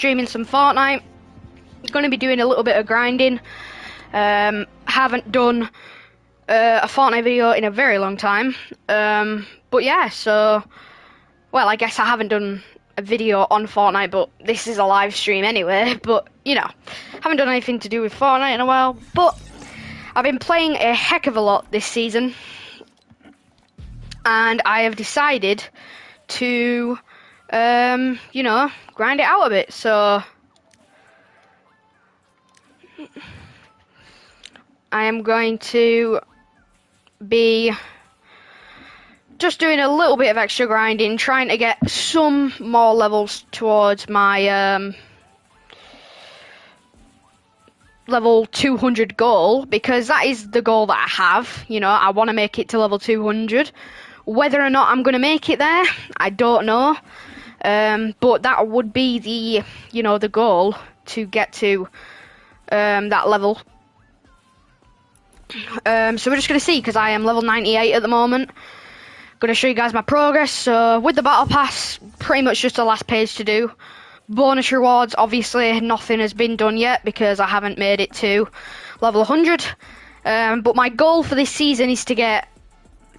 streaming some Fortnite. Going to be doing a little bit of grinding. Haven't done a Fortnite video in a very long time. But yeah, so, well, I guess I haven't done a video on Fortnite, but this is a live stream anyway. But, you know, haven't done anything to do with Fortnite in a while. But I've been playing a heck of a lot this season. And I have decided to, you know, grind it out a bit. So I am going to be just doing a little bit of extra grinding, trying to get some more levels towards my level 200 goal, because that is the goal that I have. You know, I want to make it to level 200. Whether or not I'm going to make it there, I don't know. But that would be the, you know, the goal, to get to that level. So we're just going to see, because I am level 98 at the moment. Going to show you guys my progress. So with the battle pass, pretty much just the last page to do. Bonus rewards, obviously nothing has been done yet because I haven't made it to level 100. But my goal for this season is to get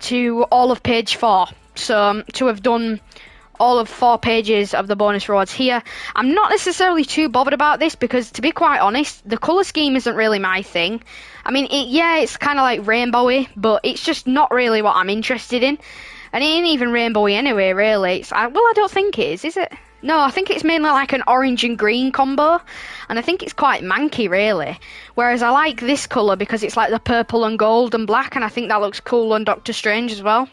to all of page 4. So to have done all of 4 pages of the bonus rewards here. I'm not necessarily too bothered about this because, to be quite honest, the colour scheme isn't really my thing. I mean, it's kind of like rainbowy, but it's just not really what I'm interested in. And it ain't even rainbowy anyway, really. Well, I don't think it is it? No, I think it's mainly like an orange and green combo, and I think it's quite manky, really. Whereas I like this colour because it's like the purple and gold and black, and I think that looks cool on Doctor Strange as well.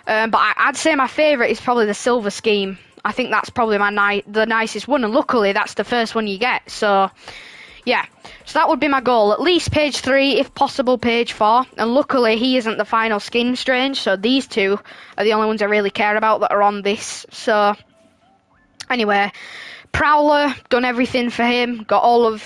But I'd say my favourite is probably the silver scheme. I think that's probably the nicest one, and luckily that's the first one you get. So, yeah. So that would be my goal. At least page 3, if possible page 4. And luckily he isn't the final skin, Strange, so these two are the only ones I really care about that are on this. So, anyway, Prowler, done everything for him. Got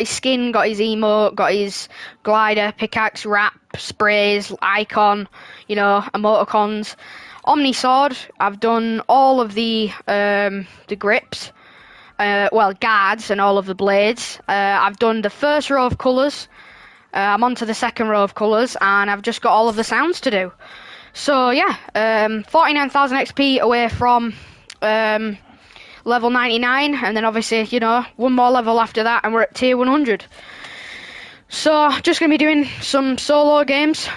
his skin, got his emote, got his glider, pickaxe, wrap, sprays, icon, you know, emoticons. Omni Sword, I've done all of the grips, guards, and all of the blades. I've done the first row of colours. I'm on to the second row of colours, and I've just got all of the sounds to do. So yeah, 49,000 XP away from level 99, and then obviously, you know, one more level after that and we're at tier 100. So just going to be doing some solo games.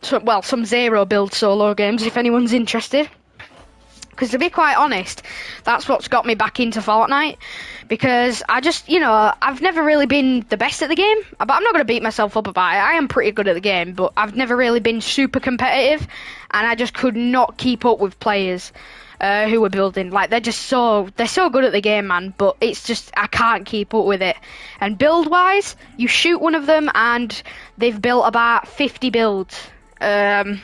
Some zero build solo games if anyone's interested. Because to be quite honest, that's what's got me back into Fortnite. Because I just, you know, I've never really been the best at the game. But I'm not going to beat myself up about it. I am pretty good at the game, but I've never really been super competitive. And I just could not keep up with players who were building. Like, they're so good at the game, man. But it's just, I can't keep up with it. And build-wise, you shoot one of them and they've built about 50 builds. Even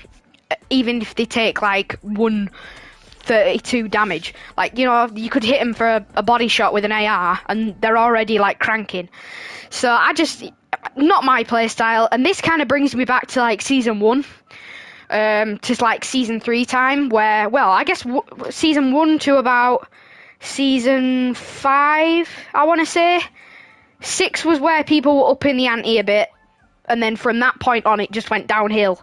if they take, like, 132 damage. Like, you know, you could hit them for a body shot with an AR and they're already, like, cranking. So not my playstyle. And this kind of brings me back to, like, season 1. To like season 3 time, where, well, I guess season 1 to about season 5, I want to say. 6 was where people were upping the ante a bit, and then from that point on it just went downhill.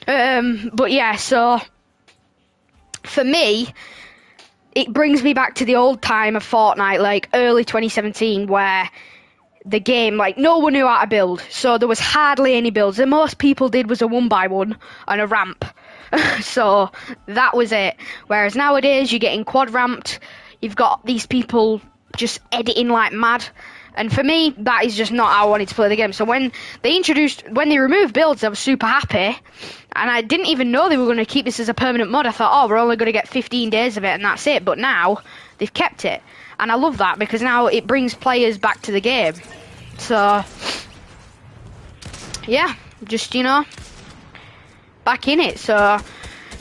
But yeah, so for me, it brings me back to the old time of Fortnite, like early 2017, where the game, like, no one knew how to build, so there was hardly any builds. The most people did was a 1x1 and a ramp. So that was it. Whereas nowadays you're getting quad ramped, you've got these people just editing like mad, and for me that is just not how I wanted to play the game. So when they removed builds, I was super happy, and I didn't even know they were going to keep this as a permanent mod. I thought, oh, we're only going to get 15 days of it and that's it. But now they've kept it, and I love that because now it brings players back to the game. So yeah, just, you know, back in it. So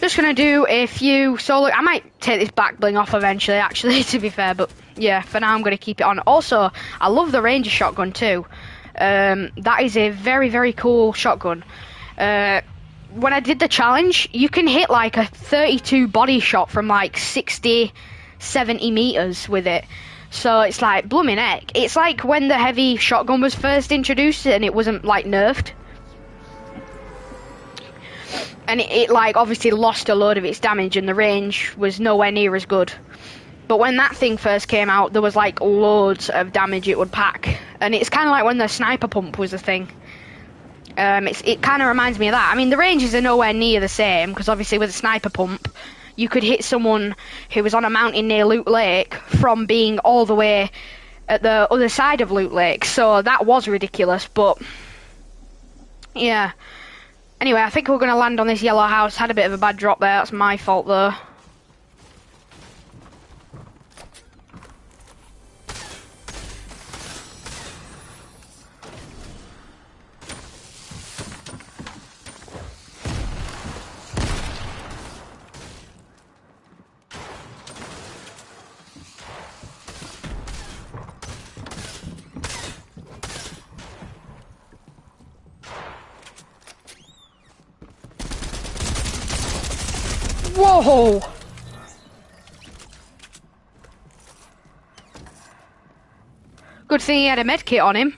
just gonna do a few solo. I might take this back bling off eventually, actually, to be fair, but yeah, for now I'm gonna keep it on. Also, I love the Ranger shotgun too. That is a very, very cool shotgun. When I did the challenge, you can hit like a 32 body shot from like 60 70 meters with it. So it's like, blooming heck. It's like when the heavy shotgun was first introduced and it wasn't like nerfed. And it like obviously lost a load of its damage and the range was nowhere near as good. But when that thing first came out, there was like loads of damage it would pack. And it's kind of like when the sniper pump was a thing. It kind of reminds me of that. I mean, the ranges are nowhere near the same, because obviously with a sniper pump, you could hit someone who was on a mountain near Loot Lake from being all the way at the other side of Loot Lake. So that was ridiculous, but yeah. Anyway, I think we're going to land on this yellow house. Had a bit of a bad drop there. That's my fault, though. Whoa! Good thing he had a medkit on him.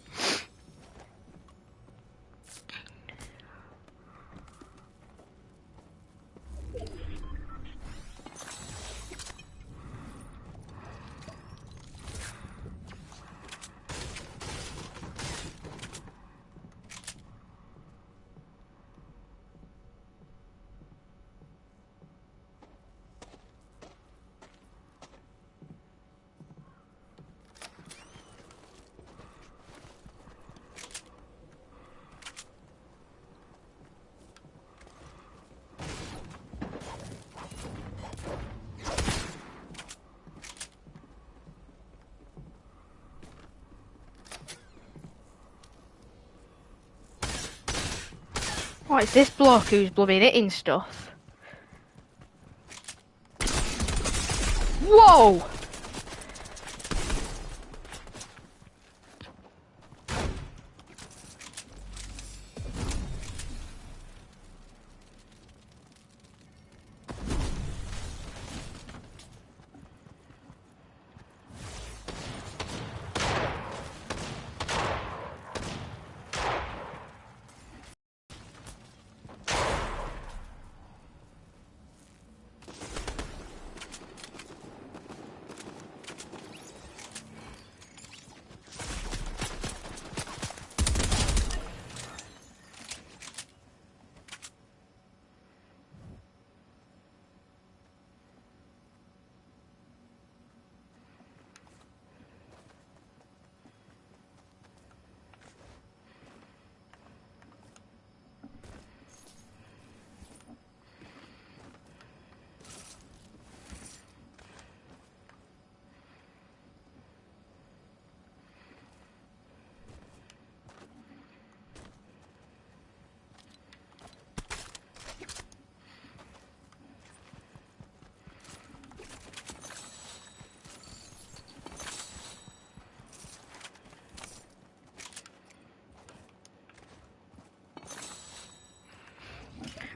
What is this bloke who's bloody hitting stuff? Whoa!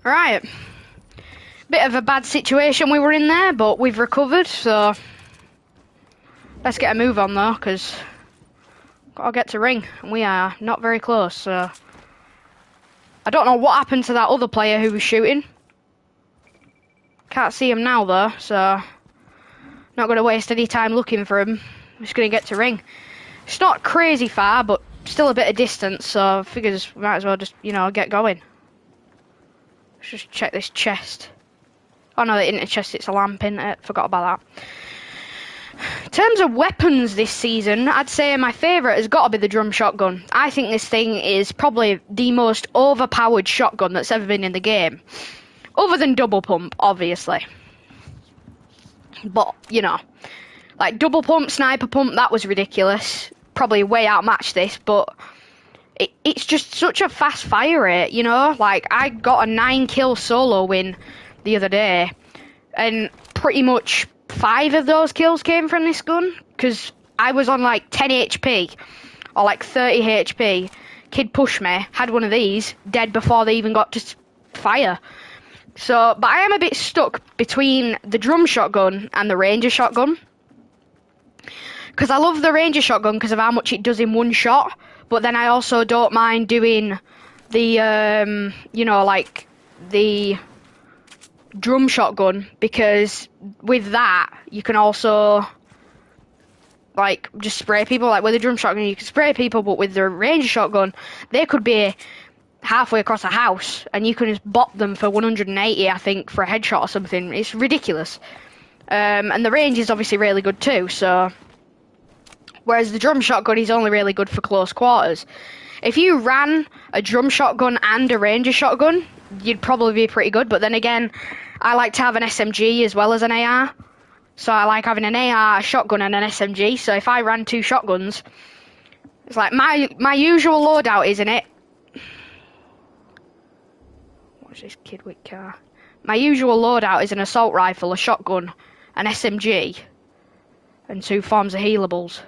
Right. Bit of a bad situation we were in there, but we've recovered, so let's get a move on though, because gotta get to ring, and we are not very close, so I don't know what happened to that other player who was shooting. Can't see him now though, so not going to waste any time looking for him. I'm just going to get to ring. It's not crazy far, but still a bit of distance, so I figures we might as well just, you know, get going. Let's just check this chest. Oh no, it isn't a chest, it's a lamp, isn't it? Forgot about that. In terms of weapons this season, I'd say my favourite has got to be the drum shotgun. I think this thing is probably the most overpowered shotgun that's ever been in the game. Other than double pump, obviously. But, you know, like double pump, sniper pump, that was ridiculous. Probably way outmatched this, but it's just such a fast fire rate, you know? Like, I got a 9-kill solo win the other day, and pretty much 5 of those kills came from this gun, because I was on like 10 HP, or like 30 HP. Kid pushed me, had one of these, dead before they even got to fire. So, but I am a bit stuck between the drum shotgun and the Ranger shotgun. Because I love the Ranger shotgun because of how much it does in one shot. But then I also don't mind doing the, you know, like the drum shotgun, because with that you can also like just spray people. Like with a drum shotgun you can spray people, but with the Ranger shotgun they could be halfway across a house and you can just bop them for 180, I think, for a headshot or something. It's ridiculous. And the range is obviously really good too, so whereas the drum shotgun is only really good for close quarters. If you ran a drum shotgun and a Ranger shotgun, you'd probably be pretty good. But then again, I like to have an SMG as well as an AR. So I like having an AR, a shotgun, and an SMG. So if I ran 2 shotguns, it's like my usual loadout, isn't it? What's this kid with car? My usual loadout is an assault rifle, a shotgun, an SMG, and 2 forms of healables.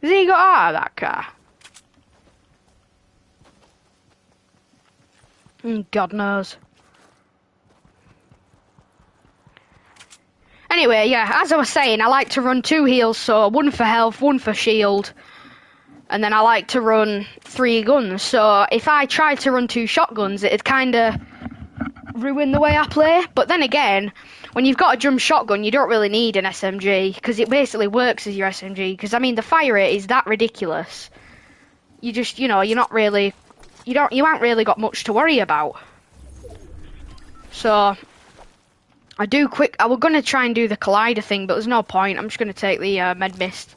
Has he got out of that car? God knows. Anyway, yeah, as I was saying, I like to run 2 heals, so 1 for health, 1 for shield, and then I like to run 3 guns. So if I tried to run 2 shotguns, it'd kind of ruin the way I play. But then again, when you've got a drum shotgun, you don't really need an SMG, because it basically works as your SMG. Because I mean, the fire rate is that ridiculous. You just, you know, you're not really, you haven't really got much to worry about. So I was gonna try and do the collider thing, but there's no point. I'm just gonna take the med mist.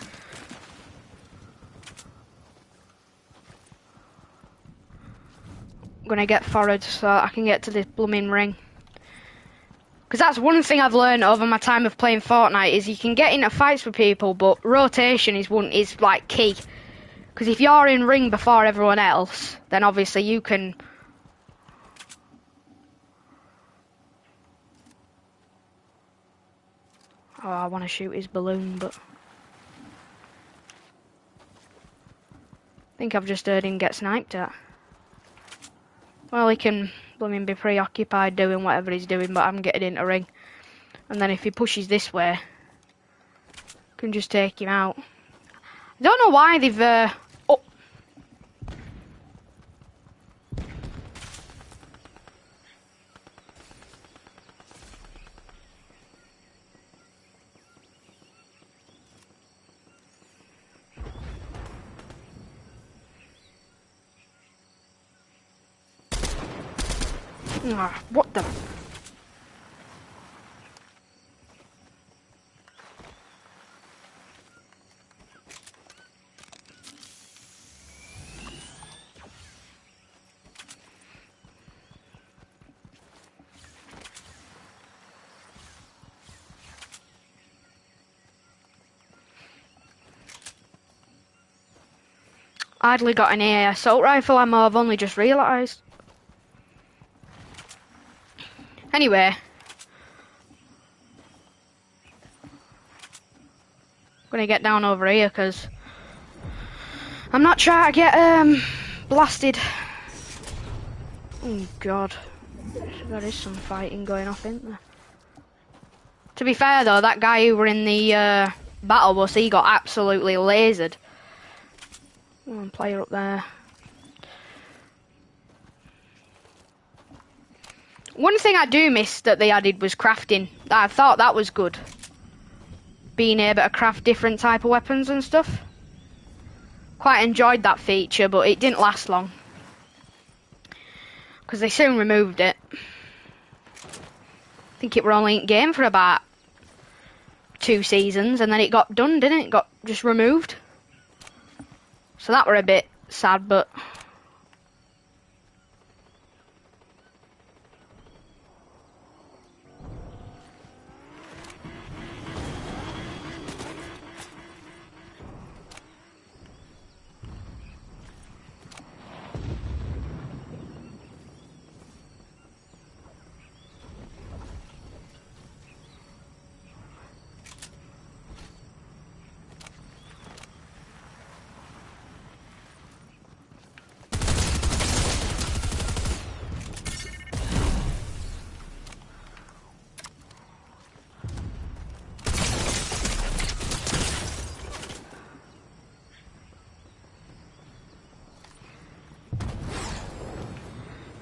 I'm gonna get forward so I can get to this blooming ring. Because that's one thing I've learned over my time of playing Fortnite, is you can get into fights with people, but rotation is like key. Because if you're in ring before everyone else, then obviously you can. Oh, I want to shoot his balloon, but I think I've just heard him get sniped at. Well, he can blooming be preoccupied doing whatever he's doing, but I'm getting into ring. And then if he pushes this way, I can just take him out. I don't know why they've... Oh. Ah, what the... I hardly got an AA assault rifle ammo, I've only just realised. Anyway. I'm gonna get down over here because I'm not trying to get blasted. Oh god. There is some fighting going off, isn't there? To be fair though, that guy who were in the battle bus, he got absolutely lasered. One player up there. One thing I do miss that they added was crafting. I thought that was good. Being able to craft different type of weapons and stuff. Quite enjoyed that feature, but it didn't last long. Because they soon removed it. I think it were only in game for about 2 seasons, and then it got done, didn't it? It got just removed. So that were a bit sad, but...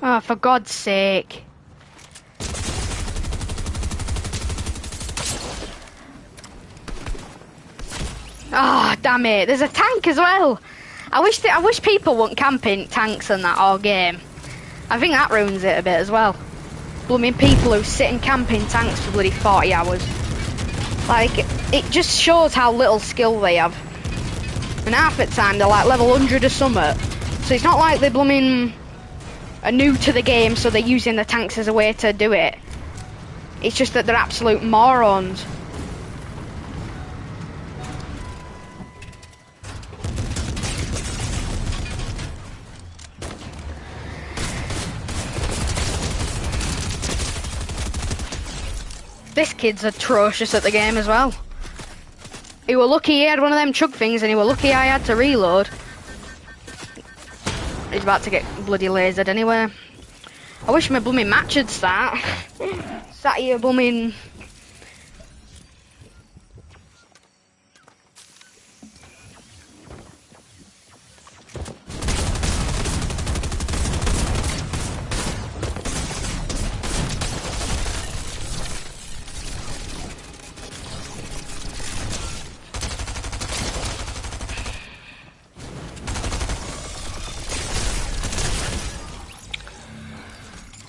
Oh, for God's sake. Oh, damn it. There's a tank as well. I wish people wouldn't camp in tanks and that all game. I think that ruins it a bit as well. Blooming people who sit and camp in tanks for bloody 40 hours. Like, it just shows how little skill they have. And half the time they're like level 100 or something. So it's not like they're blooming... are new to the game, so they're using the tanks as a way to do it. It's just that they're absolute morons. This kid's atrocious at the game as well. He were lucky he had one of them chug things, and he were lucky I had to reload. He's about to get bloody lasered anyway. I wish my blooming match would start. Sat here blooming...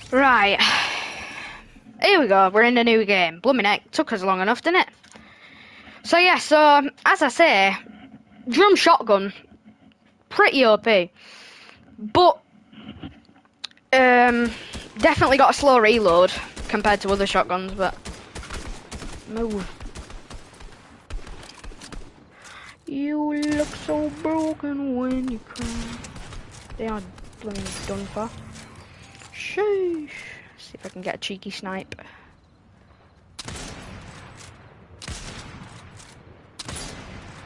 Right, here we go, we're in a new game. Blooming heck, took us long enough, didn't it? So yeah, so, as I say, drum shotgun, pretty OP. But, definitely got a slow reload compared to other shotguns, but... Move. You look so broken when you cry. They are blooming done for. Sheesh. See if I can get a cheeky snipe.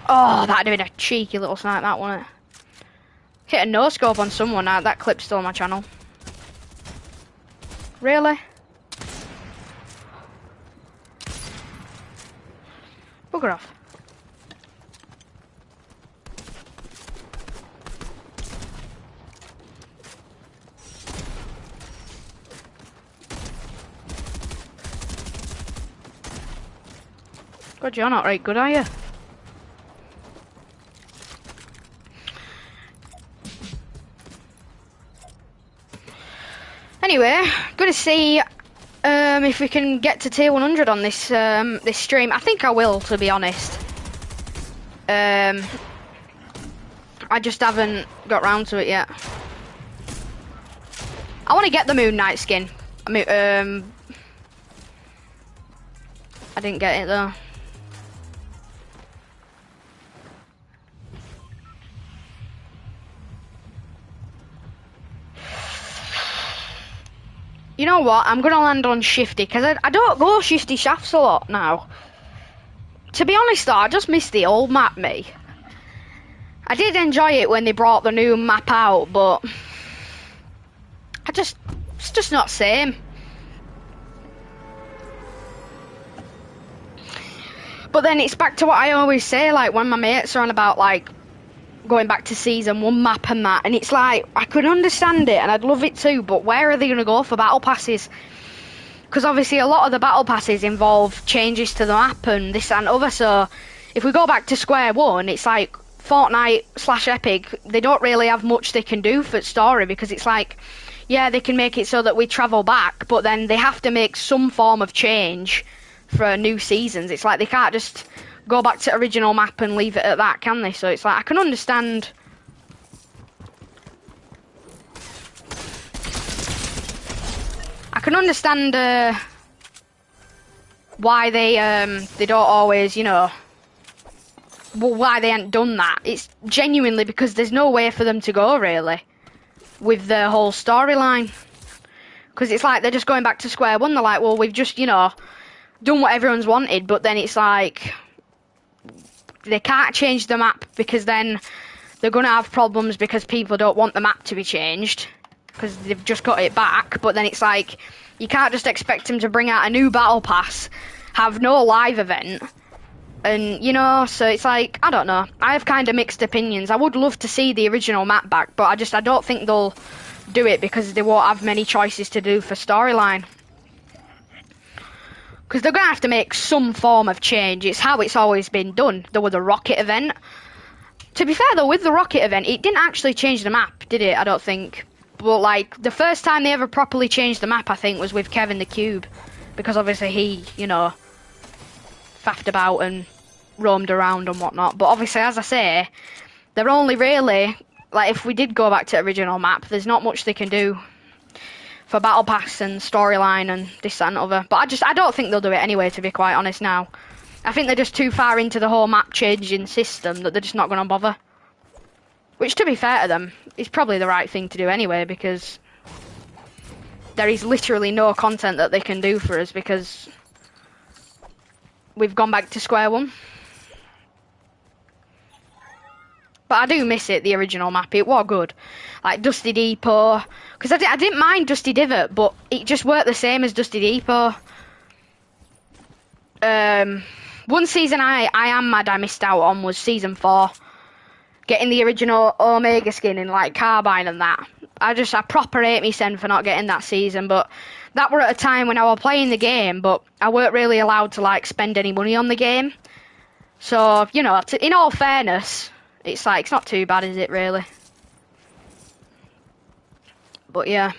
Oh, that'd have been a cheeky little snipe, that wasn't it? Hit a no scope on someone. That clip's still on my channel. Really? Bugger off. God, you're not right good, are you? Anyway, good to see if we can get to tier 100 on this this stream. I think I will, to be honest. I just haven't got round to it yet. I want to get the Moon Knight skin. I mean, I didn't get it though. You know what? I'm going to land on Shifty, because I don't go Shifty Shafts a lot now. To be honest though, I just miss the old map, me. I did enjoy it when they brought the new map out, but... it's just not the same. But then it's back to what I always say, like, when my mates are on about, like, going back to season 1 map and that, and it's like, I could understand it and I'd love it too, but where are they going to go for battle passes? Because obviously a lot of the battle passes involve changes to the map and this and other, so if we go back to square one, it's like Fortnite / Epic, they don't really have much they can do for story, because it's like, yeah, they can make it so that we travel back, but then they have to make some form of change for new seasons. It's like they can't just go back to original map and leave it at that, can they? So it's like, I can understand can understand why they don't always, you know, why they ain't done that. It's genuinely because there's no way for them to go, really, with the whole storyline. Because it's like they're just going back to square one. They're like, well, we've just, you know, done what everyone's wanted, but then it's like they can't change the map because then they're going to have problems because people don't want the map to be changed because they've just got it back. But then it's like you can't just expect them to bring out a new battle pass, have no live event, and, you know, so it's like, I don't know. I have kind of mixed opinions. I would love to see the original map back, but I don't think they'll do it because they won't have many choices to do for storyline. Because they're going to have to make some form of change. It's how it's always been done. There was a rocket event. To be fair, though, with the rocket event, it didn't actually change the map, did it? I don't think. But, like, the first time they ever properly changed the map, I think, was with Kevin the Cube. Because, obviously, he, you know, faffed about and roamed around and whatnot. But, obviously, as I say, they're only really... Like, if we did go back to the original map, there's not much they can do for Battle Pass and storyline and this, that, and other. But I don't think they'll do it anyway, to be quite honest now. I think they're just too far into the whole map changing system that they're just not going to bother. Which, to be fair to them, is probably the right thing to do anyway, because there is literally no content that they can do for us because we've gone back to square one. But I do miss it, the original map. It was good. Like Dusty Depot. Because I didn't mind Dusty Divot, but it just worked the same as Dusty Depot. One season I am mad I missed out on was season 4. Getting the original Omega skin in like Carbine and that. I proper hate myself for not getting that season, but that were at a time when I was playing the game, but I weren't really allowed to like spend any money on the game. So, you know, in all fairness... It's like, it's not too bad, is it, really? But, yeah.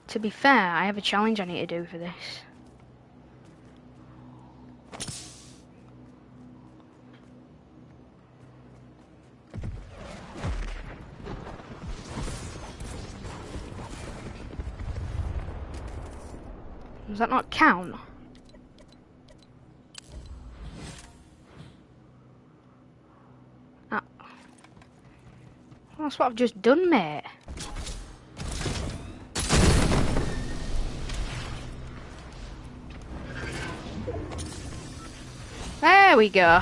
To be fair, I have a challenge I need to do for this. Does that not count? That's what I've just done, mate. There we go.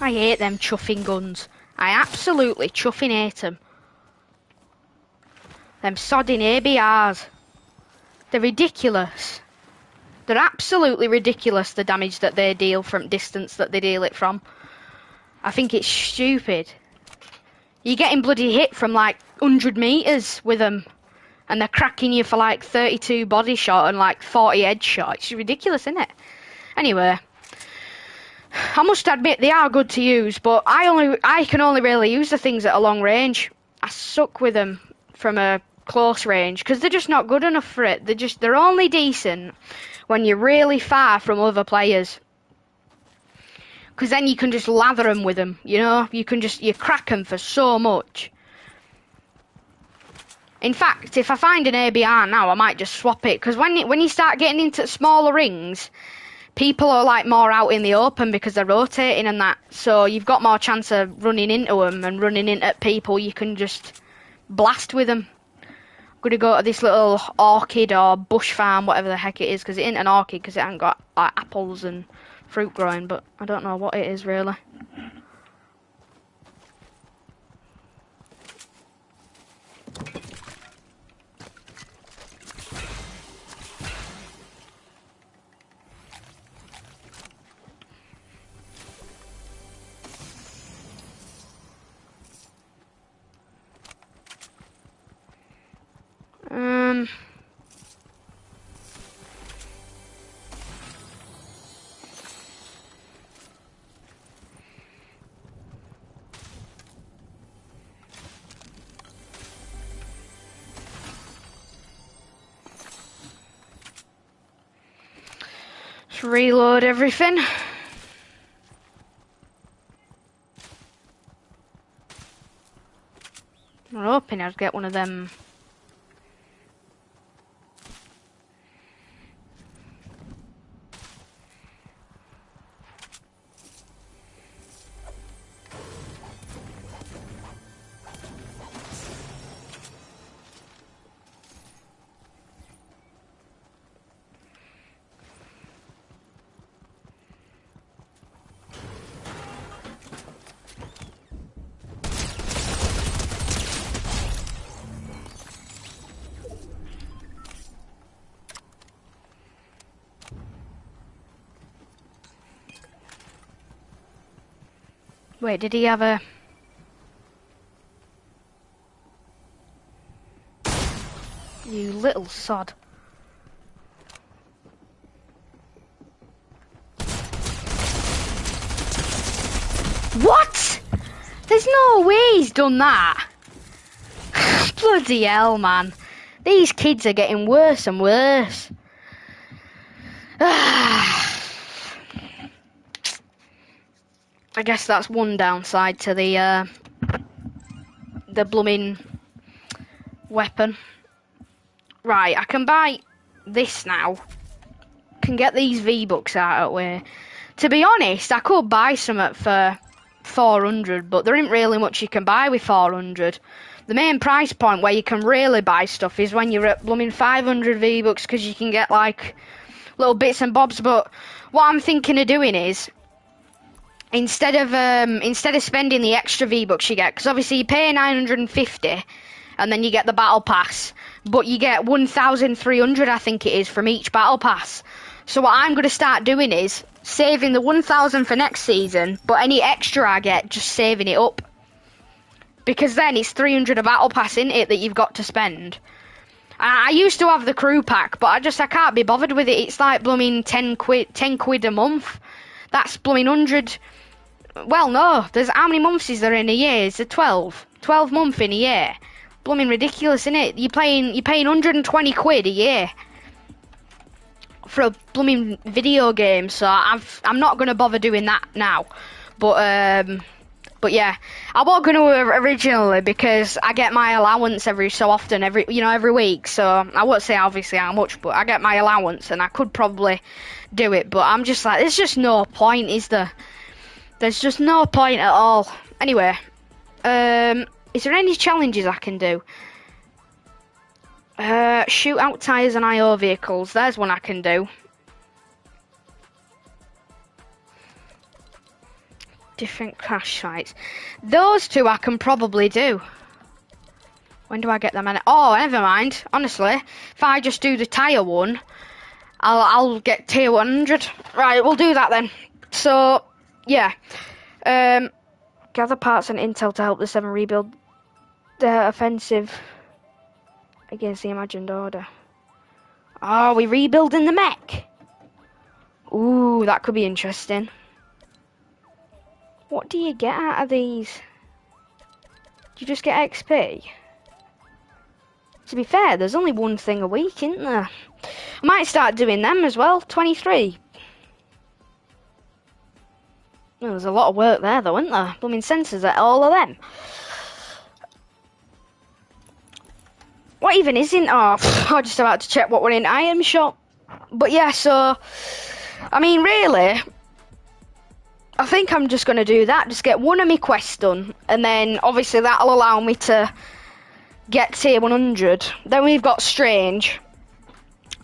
I hate them chuffing guns. I absolutely chuffing hate them. Them sodding ABRs. They're ridiculous. They're absolutely ridiculous, the damage that they deal from distance that they deal it from. I think it's stupid. You're getting bloody hit from like 100 metres with them. And they're cracking you for like 32 body shot and like 40 head shot. It's ridiculous, isn't it? Anyway. I must admit they are good to use, but I can only really use the things at a long range. I suck with them from a close range because they're just not good enough for it. They're only decent when you're really far from other players. Because then you can just lather them with them, you know? You crack them for so much. In fact, if I find an ABR now, I might just swap it. Because when you start getting into smaller rings, people are like more out in the open because they're rotating and that. So you've got more chance of running into them and running into people you can just blast with them. I'm going to go to this little orchid or bush farm, whatever the heck it is, because it ain't an orchid because it ain't got like apples and fruit growing, but I don't know what it is really. Let's reload everything. I'm hoping I'd get one of them. Wait, did he have a... You little sod. What? There's no way he's done that. Bloody hell, man. These kids are getting worse and worse. I guess that's one downside to the blooming weapon. Right, I can buy this now. Can get these V-Bucks out of the way. To be honest, I could buy some for 400, but there ain't really much you can buy with 400. The main price point where you can really buy stuff is when you're at blooming 500 V-Bucks, because you can get like little bits and bobs. But what I'm thinking of doing is, instead of spending the extra V-Bucks you get, because obviously you pay 950 and then you get the battle pass, but you get 1,300 I think it is from each battle pass. So what I'm going to start doing is saving the 1,000 for next season, but any extra I get, just saving it up. Because then it's 300 a battle pass, isn't it, that you've got to spend. I used to have the crew pack, but I can't be bothered with it. It's like blooming 10 quid a month. That's blooming 100. Well, no, there's how many months is there in a year? Is there 12 months in a year? Blooming ridiculous, isn't it? You're paying 120 quid a year for a blooming video game, so I'm not going to bother doing that now. But yeah, I was going to originally, because I get my allowance every so often, every week. So I won't say obviously how much, but I get my allowance, and I could probably do it. But I'm just like, there's just no point, is there? There's just no point at all. Anyway, is there any challenges I can do? Shoot out tyres and IO vehicles. There's one I can do. Different crash sites. Those two I can probably do. When do I get them in? Oh, never mind. Honestly, if I just do the tyre one, I'll get tier 100. Right, we'll do that then. So, yeah. Gather parts and intel to help the 7 rebuild their offensive against the imagined order. Oh, we rebuilding the mech? Ooh, that could be interesting. What do you get out of these? Do you just get XP? To be fair, there's only one thing a week, isn't there? I might start doing them as well. 23. Well, there's a lot of work there, though, isn't there? Blooming sensors at all of them. What even is in? Oh, I'm just about to check what we're in item shop. But yeah, so I mean, really, I think I'm just going to do that. Just get one of my quests done, and then obviously that'll allow me to get tier 100. Then we've got Strange.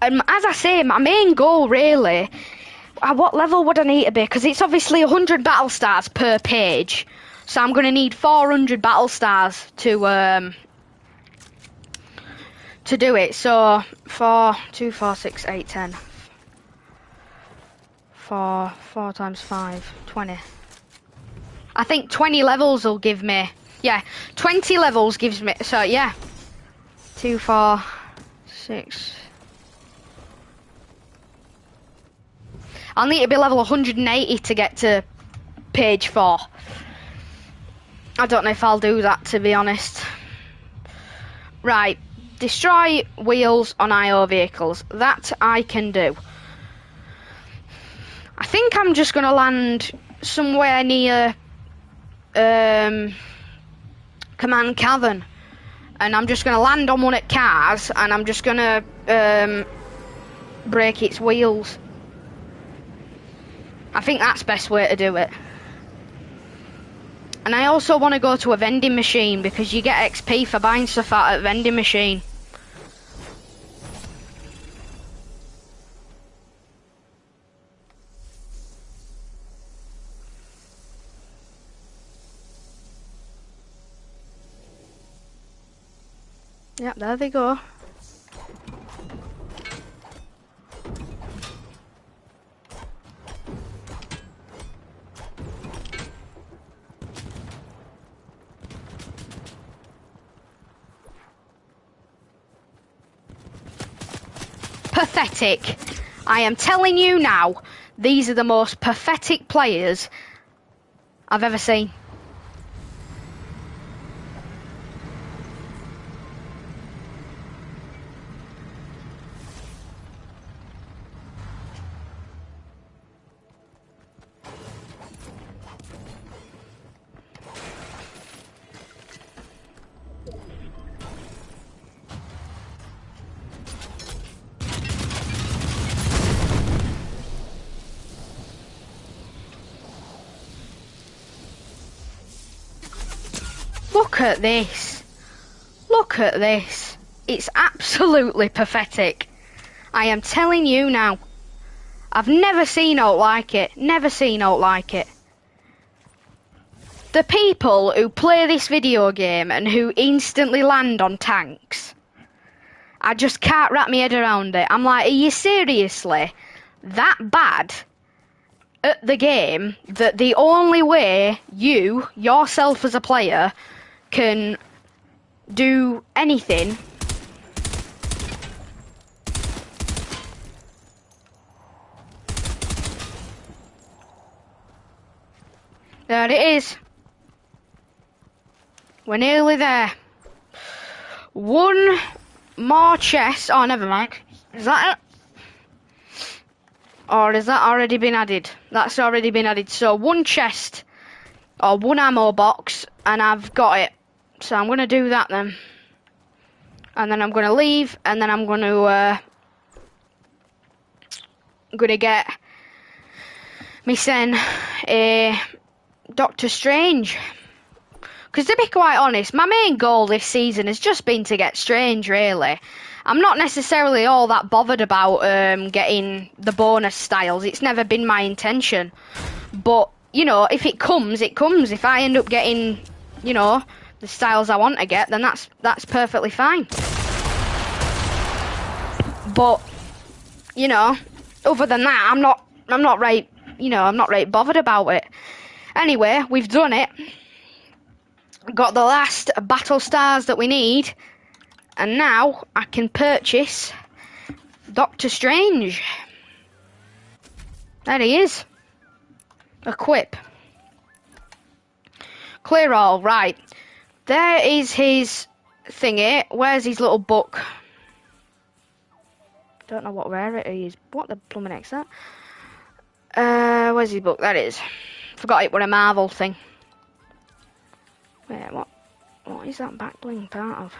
And as I say, my main goal really, What level would I need to be? Because it's obviously 100 battle stars per page. So I'm going to need 400 battle stars to do it. So 4, 2, 4, 6, 8, 10. 4 times 5, 20. I think 20 levels will give me... Yeah, 20 levels gives me... So, yeah. 2, 4, 6... I'll need to be level 180 to get to page 4. I don't know if I'll do that, to be honest. Right. Destroy wheels on IO vehicles. That I can do. I think I'm just going to land somewhere near Command Cavern. And I'm just going to land on one at cars, and I'm just going to break its wheels. I think that's the best way to do it. And I also want to go to a vending machine, because you get XP for buying stuff out at a vending machine. Yep, there they go. Pathetic. I am telling you now, these are the most pathetic players I've ever seen. Look at this. Look at this. It's absolutely pathetic. I am telling you now. I've never seen out like it. Never seen out like it. The people who play this video game and who instantly land on tanks, I just can't wrap my head around it. I'm like, are you seriously that bad at the game that the only way you, yourself as a player, can do anything there it is. We're nearly there. One more chest. Oh, never mind. Is that it? Or has that already been added? That's already been added. So one chest or one ammo box, and I've got it. So I'm going to do that then. And then I'm going to leave, and then I'm going to get me send a Doctor Strange. Because to be quite honest, my main goal this season has just been to get Strange, really. I'm not necessarily all that bothered about getting the bonus styles. It's never been my intention. But, you know, if it comes, it comes. If I end up getting, you know, the styles I want to get, then that's perfectly fine. But, you know, other than that, I'm not right, you know, I'm not right bothered about it. Anyway, we've done it. Got the last battle stars that we need, and now I can purchase Doctor Strange. There he is. Equip. Clear all. Right. There is his thingy. Where's his little book? Don't know what rarity is. What the blooming heck's that? Where's his book? That is. Forgot it was a Marvel thing. Wait, what is that back bling part of?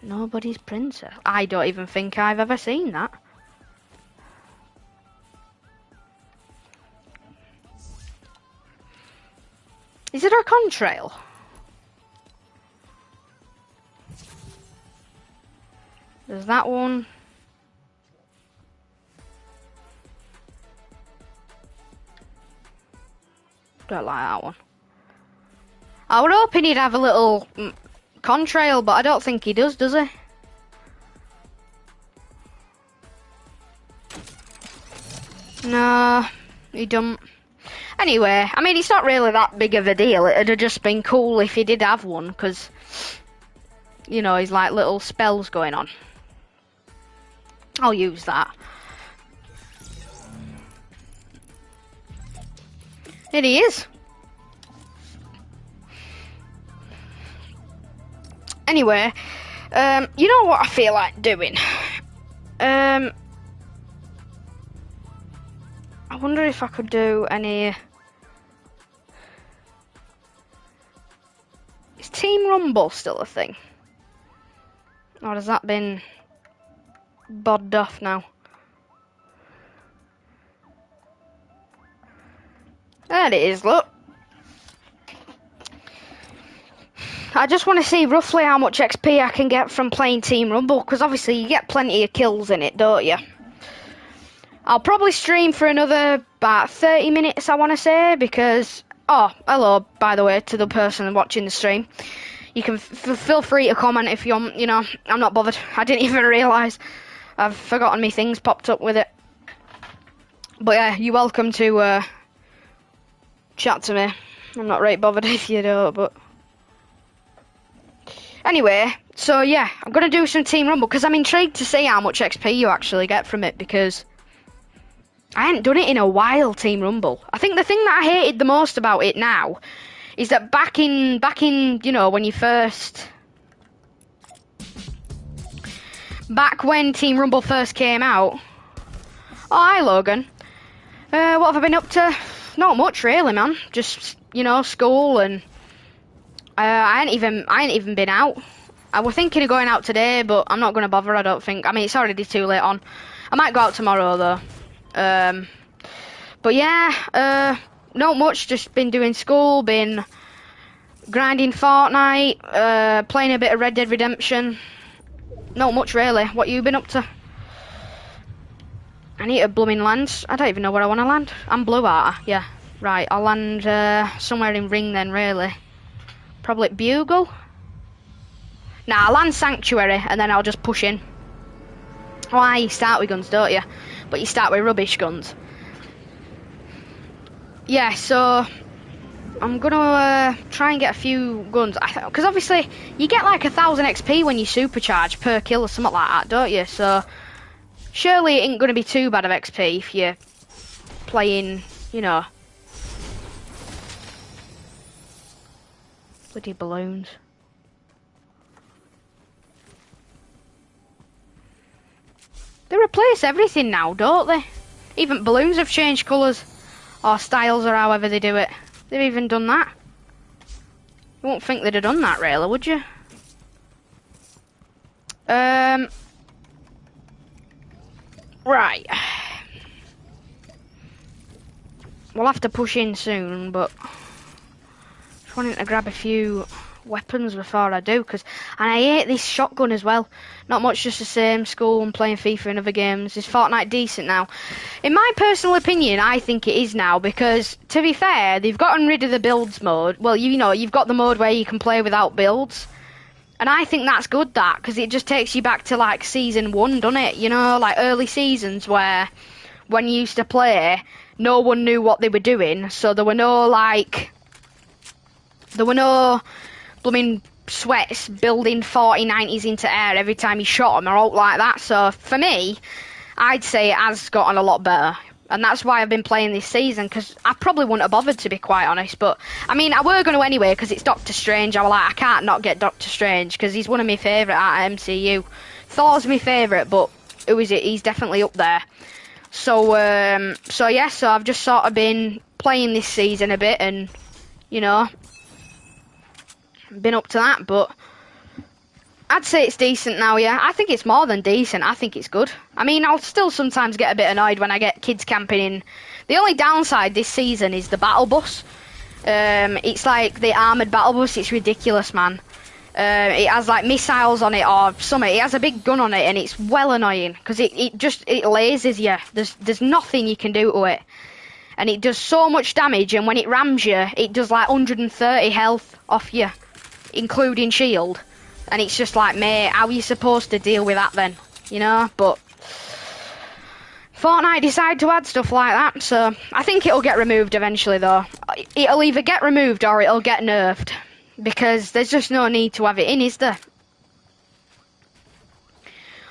Nobody's princess. I don't even think I've ever seen that. Is it a contrail? There's that one. Don't like that one. I was hoping he'd have a little contrail, but I don't think he does he? No, he don't. Anyway, I mean, it's not really that big of a deal. It'd have just been cool if he did have one, because, you know, he's like little spells going on. I'll use that. It is. Anyway, you know what I feel like doing? I wonder if I could do any... Is Team Rumble still a thing? Or has that been bodded off now? There it is, look. I just want to see roughly how much XP I can get from playing Team Rumble, because obviously you get plenty of kills in it, don't you? I'll probably stream for another about 30 minutes, I want to say, because... Oh, hello, by the way, to the person watching the stream. You can feel free to comment if you want, you know, I'm not bothered. I didn't even realise. I've forgotten me things popped up with it. But yeah, you're welcome to chat to me. I'm not right bothered if you don't, but... Anyway, so yeah, I'm going to do some Team Rumble, because I'm intrigued to see how much XP you actually get from it, because... I hadn't done it in a while, Team Rumble. I think the thing that I hated the most about it now is that back in, you know, when you first... Back when Team Rumble first came out... Oh, hi, Logan. What have I been up to? Not much, really, man. Just, you know, school and... I ain't even been out. I was thinking of going out today, but I'm not going to bother, I don't think. I mean, it's already too late on. I might go out tomorrow, though. But yeah, not much, just been doing school, been grinding Fortnite, playing a bit of Red Dead Redemption. Not much really. What you been up to? I need a blooming land. I don't even know where I want to land. I'm blue, aren't I? Yeah. Right, I'll land somewhere in Ring then, really. Probably Bugle? Nah, I'll land Sanctuary and then I'll just push in. Why, you start with guns, don't you? But you start with rubbish guns. Yeah, so I'm gonna try and get a few guns, because obviously you get like 1,000 XP when you supercharge per kill or something like that, don't you? So surely it ain't gonna be too bad of XP if you're playing, you know. Bloody balloons. They replace everything now, don't they? Even balloons have changed colours. Or styles, or however they do it. They've even done that. You won't think they'd have done that, really, would you? Right. We'll have to push in soon, but... just wanting to grab a few weapons before I do, and I hate this shotgun as well. Not much, just the same, school and playing FIFA and other games. Is Fortnite decent now? In my personal opinion, I think it is now, because to be fair, they've gotten rid of the builds mode. Well, you know, you've got the mode where you can play without builds, and I think that's good, that, because it just takes you back to like season 1, doesn't it? You know, like early seasons where when you used to play, no one knew what they were doing, so there were no blooming sweats building 40-90s into air every time you shot them or out like that. So for me, I'd say it has gotten a lot better, and that's why I've been playing this season, because I probably wouldn't have bothered, to be quite honest. But I mean, I were going to anyway, because it's Doctor Strange. I was like, I can't not get Doctor Strange, because he's one of my favourite out of MCU. Thor's my favourite, but who is it? He's definitely up there. So yeah, so I've just sort of been playing this season a bit, and you know, been up to that, but I'd say it's decent now, yeah. I think it's more than decent. I think it's good. I mean, I'll still sometimes get a bit annoyed when I get kids camping in. The only downside this season is the battle bus. It's like the armoured battle bus. It's ridiculous, man. It has like missiles on it or something. It has a big gun on it, and it's well annoying because it lasers you. There's nothing you can do to it, and it does so much damage. And when it rams you, it does like 130 health off you, including shield. And it's just like, mate, how are you supposed to deal with that then? You know, but Fortnite decided to add stuff like that, so I think it'll get removed eventually though. It'll either get removed or it'll get nerfed, because there's just no need to have it in, is there?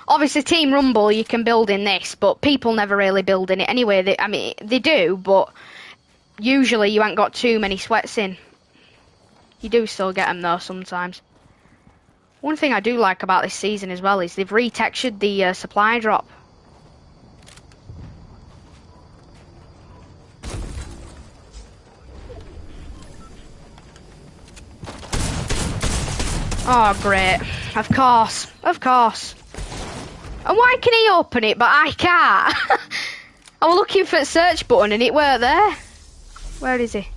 Obviously Team Rumble you can build in this, but people never really build in it anyway. I mean, they do, but usually you ain't got too many sweats in. You do still get them though sometimes. One thing I do like about this season as well is they've retextured the supply drop. Oh, great. Of course. Of course. And why can he open it, but I can't? I was looking for the search button and it weren't there. Where is he?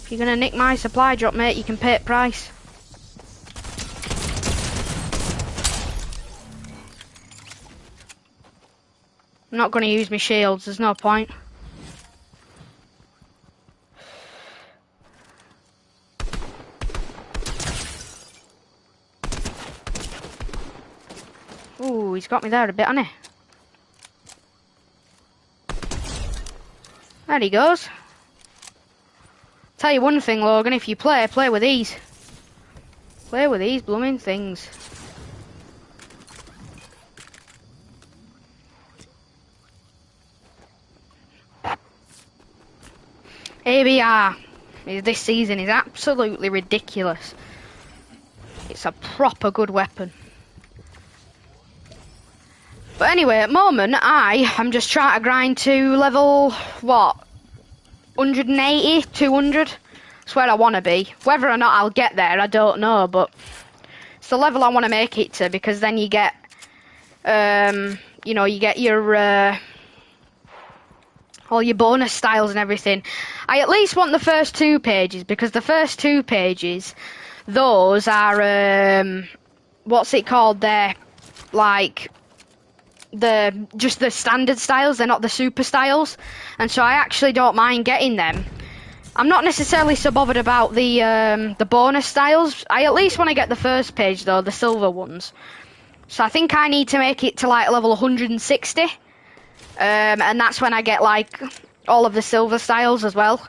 If you're gonna nick my supply drop, mate, you can pay it price. I'm not gonna use my shields, there's no point. Ooh, he's got me there a bit, hasn't he? There he goes. Tell you one thing, Logan, if you play with these. Play with these blooming things. ABR this season is absolutely ridiculous. It's a proper good weapon. But anyway, at the moment, I am just trying to grind to level, what, 180, 200? That's where I want to be. Whether or not I'll get there, I don't know, but it's the level I want to make it to, because then you get, you know, you get your, all your bonus styles and everything. I at least want the first 2 pages, because the first 2 pages, those are, what's it called there? Like, just the standard styles, they're not the super styles, and so I actually don't mind getting them. I'm not necessarily so bothered about the bonus styles. I at least want to get the first page though, the silver ones. So I think I need to make it to like level 160, and that's when I get like all of the silver styles as well.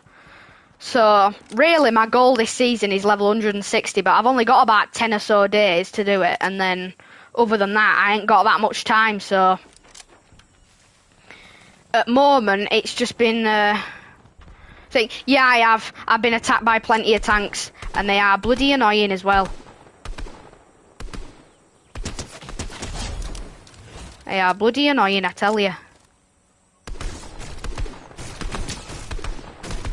So really my goal this season is level 160, but I've only got about 10 or so days to do it, and then other than that, I ain't got that much time, so at the moment it's just been yeah, I have. I've been attacked by plenty of tanks, and they are bloody annoying as well. They are bloody annoying, I tell you.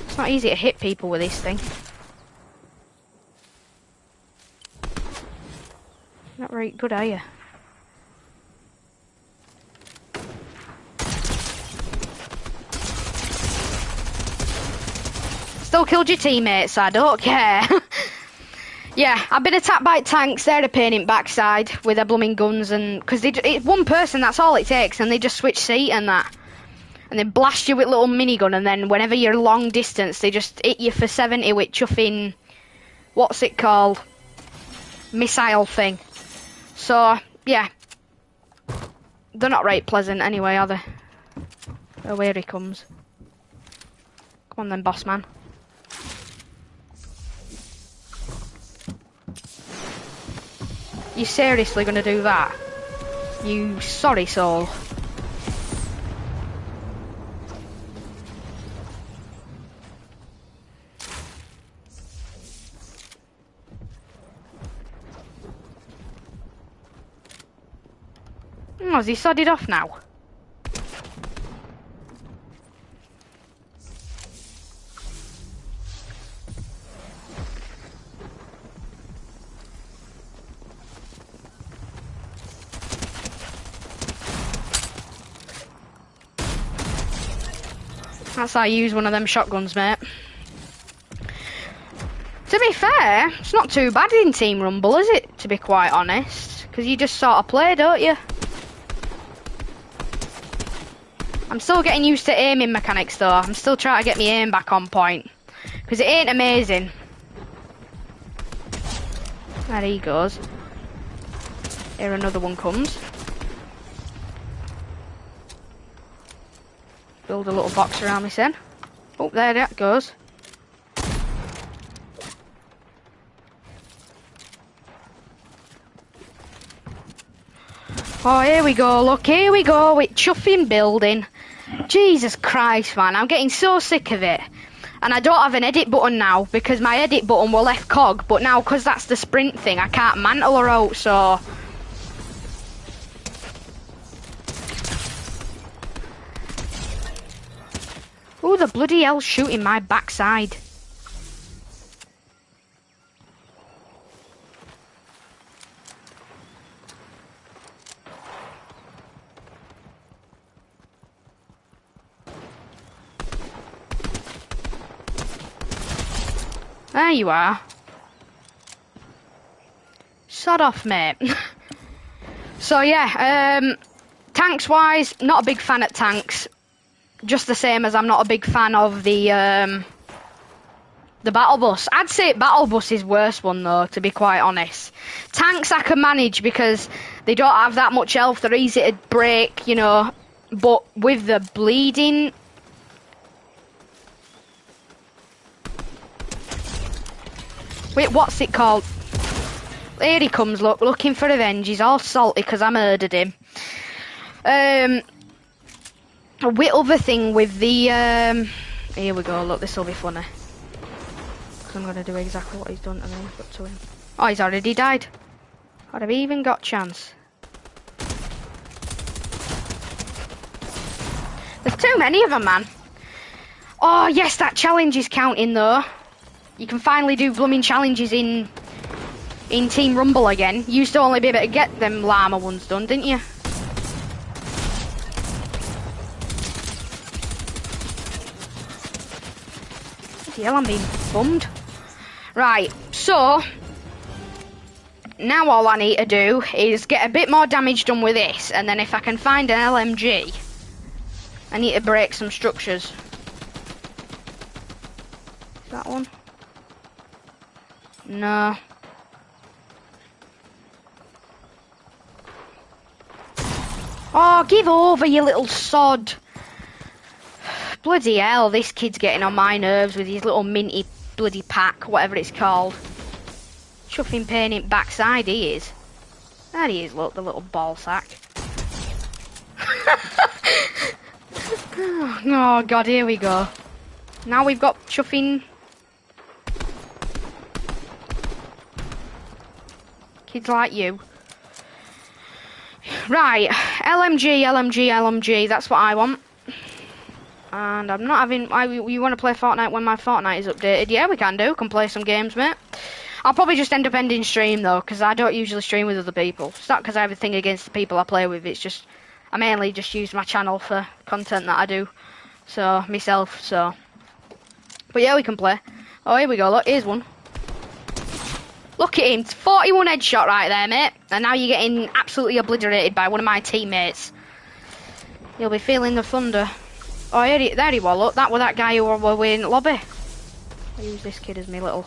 It's not easy to hit people with this thing. Not very good, are you? Still killed your teammates, so I don't care. Yeah, I've been attacked by tanks. They're a pain in the backside with their blooming guns, and because it's one person, that's all it takes, and they just switch seat and that, and they blast you with a little minigun, and then whenever you're long distance, they just hit you for 70 with chuffing, what's it called, missile thing. So yeah, they're not right pleasant anyway, are they? Oh, here he comes. Come on then, boss man. You seriously gonna do that? You sorry soul. Oh, has he sodded off now? That's how you use one of them shotguns, mate. To be fair, it's not too bad in Team Rumble, is it? To be quite honest. Because you just sort of play, don't you? I'm still getting used to aiming mechanics, though. I'm still trying to get my aim back on point. Because it ain't amazing. There he goes. Here another one comes. Build a little box around me, then. Oh, there that goes. Oh, here we go, look, here we go with chuffing building. Jesus Christ, man, I'm getting so sick of it. And I don't have an edit button now, because my edit button were left cog, but now, because that's the sprint thing, I can't mantle her out, so... Who the bloody hell's shooting my backside? There you are. Sod off, mate. So yeah, tanks wise, not a big fan at tanks. Just the same as I'm not a big fan of the battle bus. I'd say battle bus is worse one though, to be quite honest. Tanks I can manage because they don't have that much health, they're easy to break, you know. But with the bleeding... Wait, what's it called? Here he comes, look, looking for revenge. He's all salty because I murdered him. With other thing with the... Here we go, look, this will be funny. Because I'm going to do exactly what he's done to me, but to him. Oh, he's already died. I'd have even got chance. There's too many of them, man. Oh, yes, that challenge is counting, though. You can finally do blooming challenges in Team Rumble again. You used to only be able to get them llama ones done, didn't you? Bloody hell, I'm being bummed. Right, so now all I need to do is get a bit more damage done with this, and then if I can find an LMG, I need to break some structures. Is that one? No. Oh, give over, you little sod. Bloody hell, this kid's getting on my nerves with his little minty bloody pack, whatever it's called. Chuffing pain in backside he is. There he is, look, the little ball sack. Oh god, here we go. Now we've got chuffing... kids like you. Right, LMG, that's what I want. And I'm not having... you want to play Fortnite when my Fortnite is updated? Yeah, we can do. Can play some games, mate. I'll probably just end up ending stream, though, because I don't usually stream with other people. It's not because I have a thing against the people I play with. It's just... I mainly just use my channel for content that I do. So, myself, so... But yeah, we can play. Oh, here we go. Look, here's one. Look at him, 41 headshot right there, mate. And now you're getting absolutely obliterated by one of my teammates. You'll be feeling the thunder. Oh, there he was, look. That was that guy who were in the lobby. I'll use this kid as me little...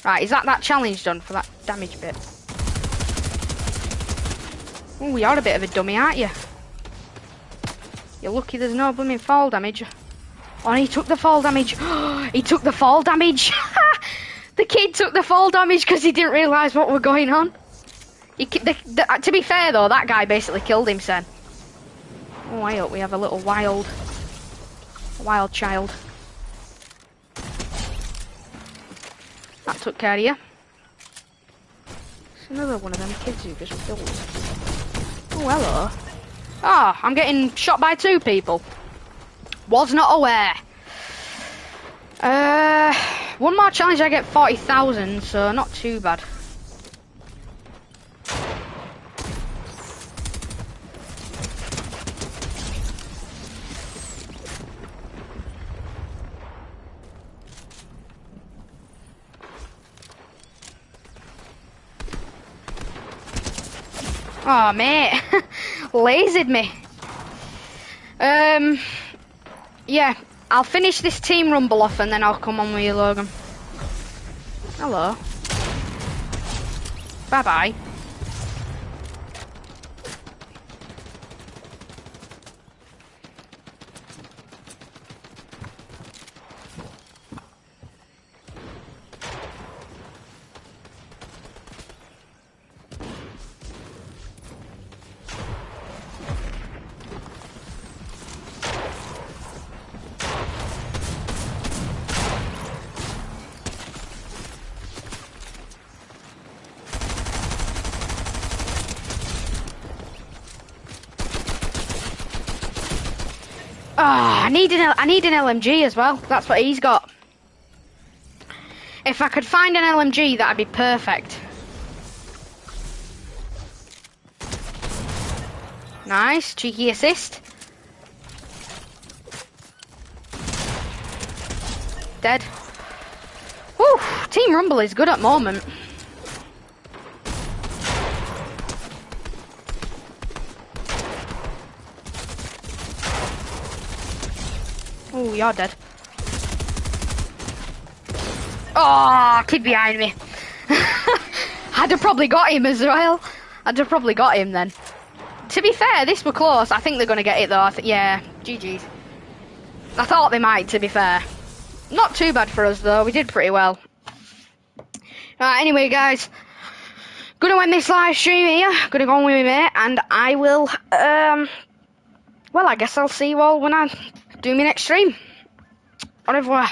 Right, is that challenge done for that damage bit? Oh, you're a bit of a dummy, aren't you? You're lucky there's no blooming fall damage. Oh, he took the fall damage. He took the fall damage. The kid took the fall damage because he didn't realise what was going on. To be fair, though, that guy basically killed him, son. Oh, I hope we have a little wild child. That took care of you. It's another one of them kids who just killed. Oh, hello. Ah, I'm getting shot by 2 people. Was not aware. One more challenge, I get 40,000, so not too bad. Oh, mate. Lazied me. Yeah, I'll finish this team rumble off and then I'll come on with you, Logan. Hello. Bye-bye. Ah, I need an LMG as well. That's what he's got. If I could find an LMG, that'd be perfect. Nice, cheeky assist. Dead. Woo, Team Rumble is good at the moment. Oh, you're dead. Oh, kid behind me. I'd have probably got him as well. I'd have probably got him then. To be fair, this were close. I think they're going to get it though. Yeah, GG's. I thought they might, to be fair. Not too bad for us though. We did pretty well. Right, anyway, guys. Gonna end this live stream here. Gonna go on with me, mate. And I will, well, I guess I'll see you all when I do my next stream. Au revoir.